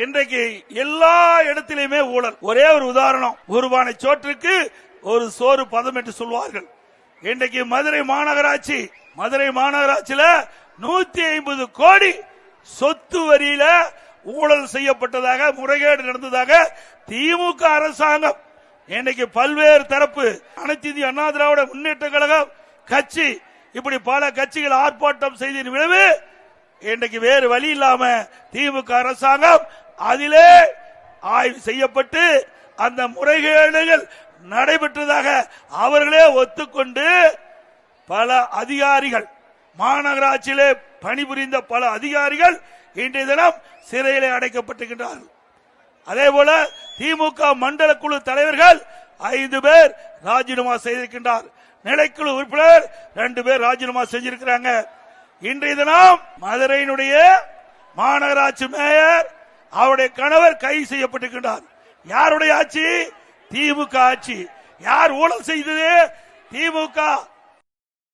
இன்றைக்கு எல்லா இடத்திலுமே ஊழல். ஒரே ஒரு உதாரணம், ஒரு பானை சோற்றுக்கு ஒரு சோறு பதம் என்று சொல்வார்கள். இன்றைக்கு மதுரை மாநகராட்சியில 150 கோடி சொத்து வரியில ஊழல் செய்யப்பட்டதாக, முறைகேடு நடந்ததாக திமுக அரசாங்கம் இன்னைக்கு பல்வேறு தரப்பு, அனைத்து இந்திய அண்ணா திராவிட முன்னேற்ற கழகம் கட்சி, இப்படி பல கட்சிகள் ஆர்ப்பாட்டம் செய்த விளைவு இன்றைக்கு வேறு வழி இல்லாம திமுக அரசாங்கம் அதிலே ஆய்வு செய்யப்பட்டு அந்த முறைகேடுகள் நடைபெற்றதாக அவர்களே ஒத்துக்கொண்டு பல அதிகாரிகள், மாநகராட்சியிலே பணிபுரிந்த பல அதிகாரிகள் இன்றைய தினம் சிறையிலே அடைக்கப்பட்டிருக்கின்றார்கள். அதே போல திமுக மண்டல குழு தலைவர்கள் 5 பேர் ராஜினாமா செய்திருக்கின்றார். நிலைக்குழு உறுப்பினர் 2 பேர் ராஜினாமா செஞ்சிருக்கிறாங்க. இன்றைய தினம் மதுரையினுடைய மாநகராட்சி மேயர், அவருடைய கணவர் கைது செய்யப்பட்டிருக்கின்றார். யாருடைய ஆட்சி? திமுக ஆட்சி. யார் ஊழல் செய்தது? திமுக.